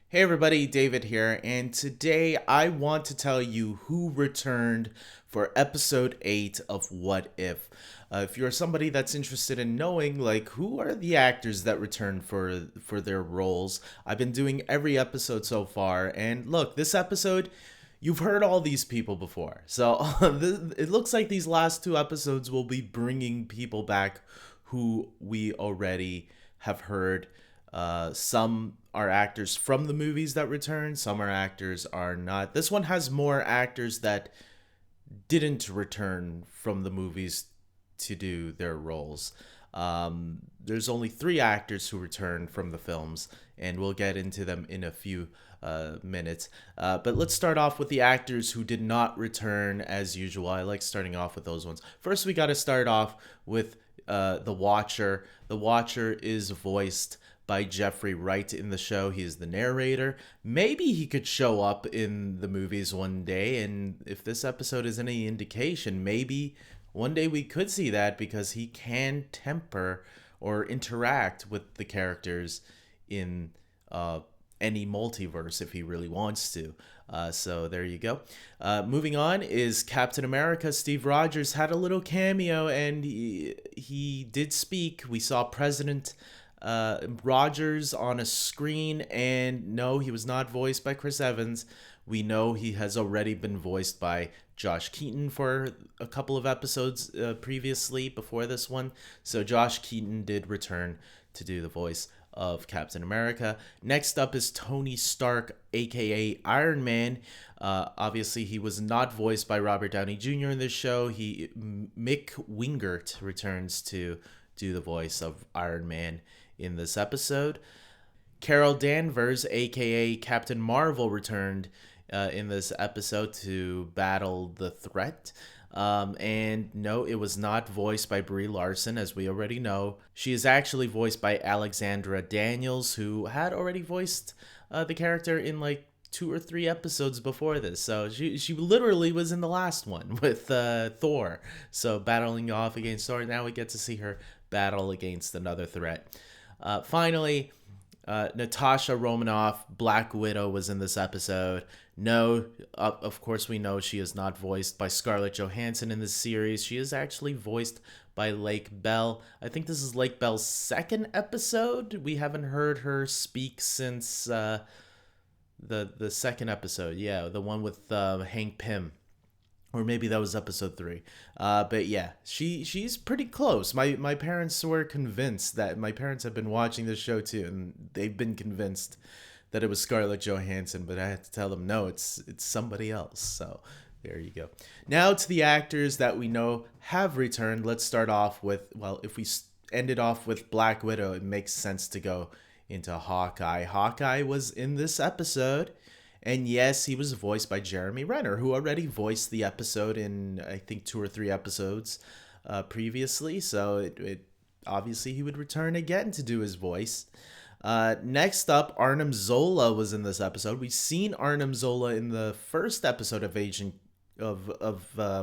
Hey everybody, David here, and today I want to tell you who returned for episode 8 of What If. If you're somebody that's interested in knowing, like, who are the actors that returned for their roles, I've been doing every episode so far, and look, this episode, you've heard all these people before. So it looks like these last two episodes will be bringing people back who we already have heard. Some are actors from the movies that return, some are actors are not. This one has more actors that didn't return from the movies to do their roles. There's only three actors who return from the films, and we'll get into them in a few minutes. But let's start off with the actors who did not return as usual. I like starting off with those ones. First, we got to start off with the Watcher. The Watcher is voiced by Jeffrey Wright in the show. He is the narrator. Maybe he could show up in the movies one day, and if this episode is any indication, maybe one day we could see that because he can temper or interact with the characters in any multiverse if he really wants to. So there you go. Moving on is Captain America. Steve Rogers had a little cameo and he did speak. We saw President Rogers on a screen, and no, he was not voiced by Chris Evans. We know he has already been voiced by Josh Keaton for a couple of episodes previously before this one. So Josh Keaton did return to do the voice of Captain America. Next up is Tony Stark, aka Iron Man. Obviously, he was not voiced by Robert Downey Jr. in this show. Mick Wingert returns to do the voice of Iron Man in this episode. Carol Danvers, aka Captain Marvel, returned in this episode to battle the threat. And no, it was not voiced by Brie Larson, as we already know. She is actually voiced by Alexandra Daniels, who had already voiced the character in like 2 or 3 episodes before this. So she literally was in the last one with Thor. So battling off against Thor. Now we get to see her battle against another threat. Finally, Natasha Romanoff, Black Widow, was in this episode. No, of course we know she is not voiced by Scarlett Johansson in this series. She is actually voiced by Lake Bell. I think this is Lake Bell's second episode. We haven't heard her speak since the second episode. Yeah, the one with Hank Pym. Or maybe that was episode 3. But yeah, she's pretty close. My parents were convinced that my parents have been watching this show too, and they've been convinced that it was Scarlett Johansson, but I had to tell them no, it's somebody else. So there you go. Now to the actors that we know have returned. Let's start off with, well, if we ended off with Black Widow, it makes sense to go into Hawkeye. Hawkeye was in this episode. And yes, he was voiced by Jeremy Renner, who already voiced the episode in, I think, 2 or 3 episodes previously. So it obviously he would return again to do his voice. Next up, Arnim Zola was in this episode. We've seen Arnim Zola in the first episode of Agent of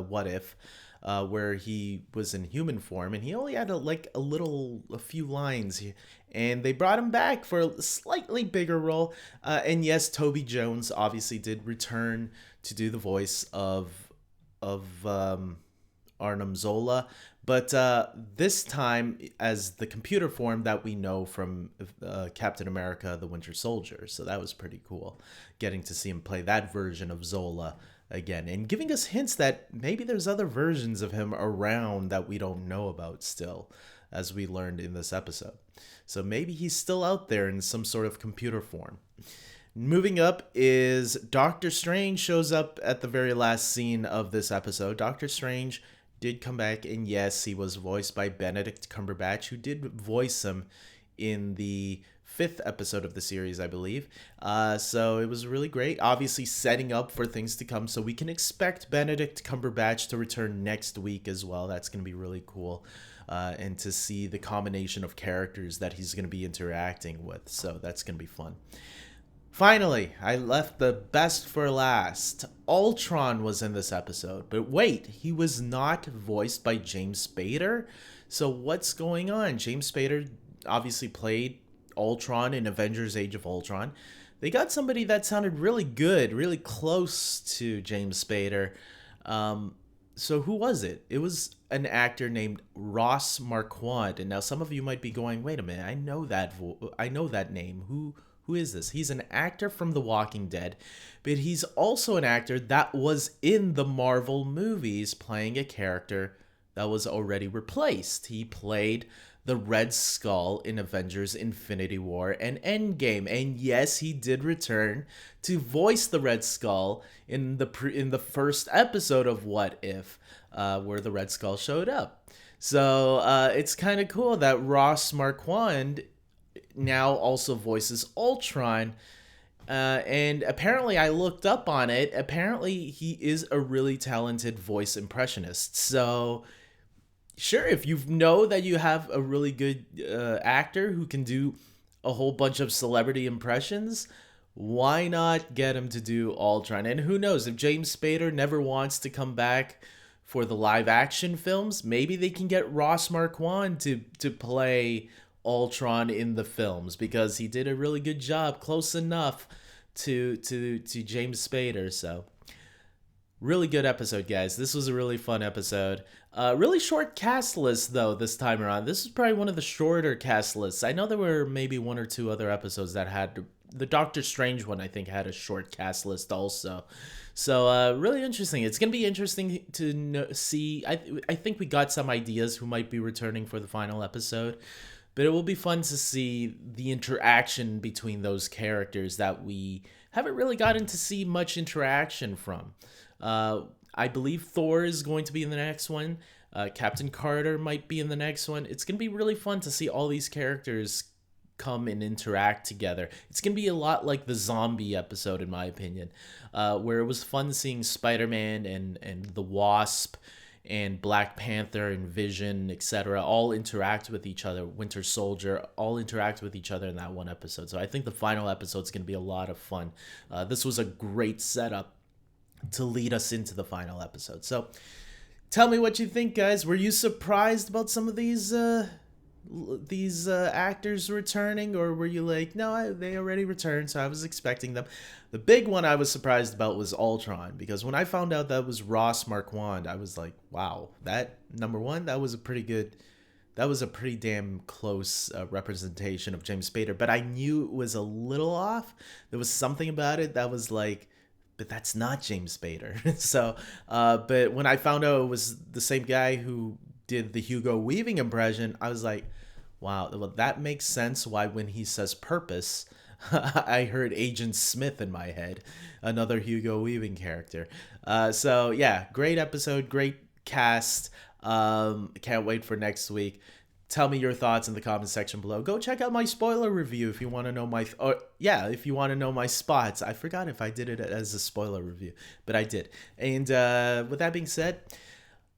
What If, where he was in human form, and he only had a few lines, and they brought him back for a slightly bigger role. And yes, Toby Jones obviously did return to do the voice of Arnim Zola, but this time as the computer form that we know from Captain America: The Winter Soldier. So that was pretty cool, getting to see him play that version of Zola again, and giving us hints that maybe there's other versions of him around that we don't know about still, as we learned in this episode. So maybe he's still out there in some sort of computer form. Moving up is Doctor Strange shows up at the very last scene of this episode. Doctor Strange did come back, and yes, he was voiced by Benedict Cumberbatch, who did voice him in the 5th episode of the series, I believe. So it was really great. Obviously setting up for things to come. So we can expect Benedict Cumberbatch to return next week as well. That's going to be really cool. And to see the combination of characters that he's going to be interacting with. So that's going to be fun. Finally, I left the best for last. Ultron was in this episode. But wait, he was not voiced by James Spader? So what's going on? James Spader obviously played Ultron in Avengers Age of Ultron. they got somebody that sounded really good, really close to James Spader. Um, so who was it? It was an actor named Ross Marquand. And now some of you might be going, "Wait a minute, I know that name. Who is this?" He's an actor from The Walking Dead, but he's also an actor that was in the Marvel movies playing a character that was already replaced. He played the Red Skull in Avengers Infinity War and Endgame. And yes, he did return to voice the Red Skull in the first episode of What If, where the Red Skull showed up. So it's kind of cool that Ross Marquand now also voices Ultron. And apparently, I looked up on it. Apparently, he is a really talented voice impressionist. So sure, if you know that you have a really good actor who can do a whole bunch of celebrity impressions, why not get him to do Ultron? And who knows, if James Spader never wants to come back for the live action films, maybe they can get Ross Marquand to play Ultron in the films, because he did a really good job, close enough to James Spader. So really good episode, guys. This was a really fun episode. Really short cast list, though, this time around. This is probably one of the shorter cast lists. I know there were maybe one or two other episodes that had... The Doctor Strange one, I think, had a short cast list also. So, really interesting. It's going to be interesting to see. I think we got some ideas who might be returning for the final episode. But it will be fun to see the interaction between those characters that we haven't really gotten to see much interaction from. I believe Thor is going to be in the next one. Captain Carter might be in the next one. It's going to be really fun to see all these characters come and interact together. It's going to be a lot like the zombie episode, in my opinion, where it was fun seeing Spider-Man and the Wasp and Black Panther and Vision, etc., all interact with each other. Winter Soldier, all interact with each other in that one episode. So I think the final episode is going to be a lot of fun. This was a great setup to lead us into the final episode. So tell me what you think, guys. Were you surprised about some of these actors returning, or were you like, no, they already returned, so I was expecting them? The big one I was surprised about was Ultron, because when I found out that was Ross Marquand, I was like, wow, that, number one, that was a pretty damn close representation of James Spader, but I knew it was a little off. There was something about it that was like, but that's not James Spader. So, but when I found out it was the same guy who did the Hugo Weaving impression, I was like, wow, well, that makes sense why when he says purpose, I heard Agent Smith in my head, another Hugo Weaving character. So yeah, great episode, great cast. Can't wait for next week. Tell me your thoughts in the comment section below. Go check out my spoiler review if you want to know if you want to know my spots. I forgot if I did it as a spoiler review, but I did. And with that being said,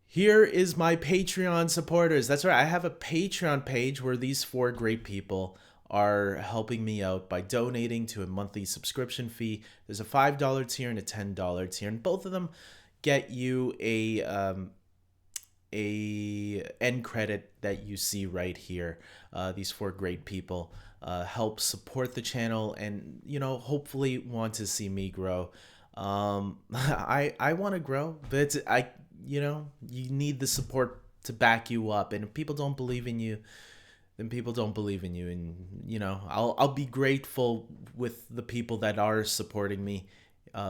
here is my Patreon supporters. That's right, I have a Patreon page where these four great people are helping me out by donating to a monthly subscription fee. There's a $5 tier and a $10 tier, and both of them get you a end credit that you see right here. These four great people help support the channel, and hopefully want to see me grow. I want to grow, but you need the support to back you up, and if people don't believe in you, then people don't believe in you. And I'll be grateful with the people that are supporting me,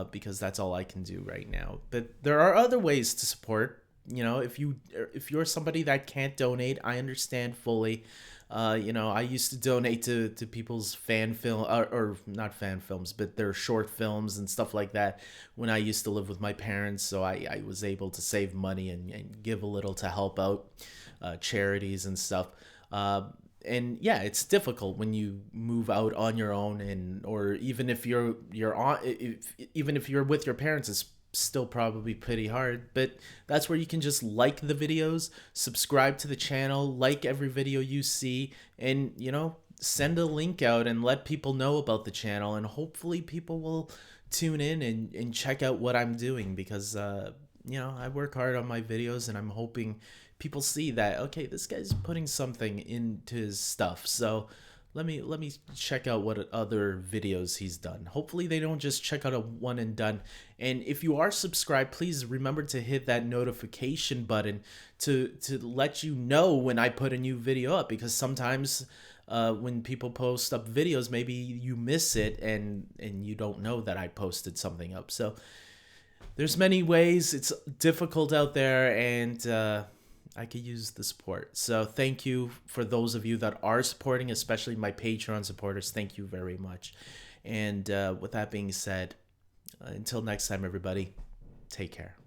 because that's all I can do right now. But there are other ways to support. If you're somebody that can't donate, I understand fully. I used to donate to people's fan film, or not fan films, but their short films and stuff like that when I used to live with my parents. So I was able to save money and give a little to help out charities and stuff. And yeah, it's difficult when you move out on your own, or even if you're even if you're with your parents, it's still probably pretty hard. But that's where you can just like the videos, subscribe to the channel, like every video you see, and send a link out and let people know about the channel, and hopefully people will tune in and check out what I'm doing, because I work hard on my videos, and I'm hoping people see that, okay, this guy's putting something into his stuff. So let me check out what other videos he's done. Hopefully they don't just check out a one and done. And if you are subscribed, please remember to hit that notification button to let you know when I put a new video up, because sometimes when people post up videos, maybe you miss it and you don't know that I posted something up. So there's many ways. It's difficult out there, and I could use the support. So thank you for those of you that are supporting, especially my Patreon supporters. Thank you very much. And with that being said, until next time, everybody, take care.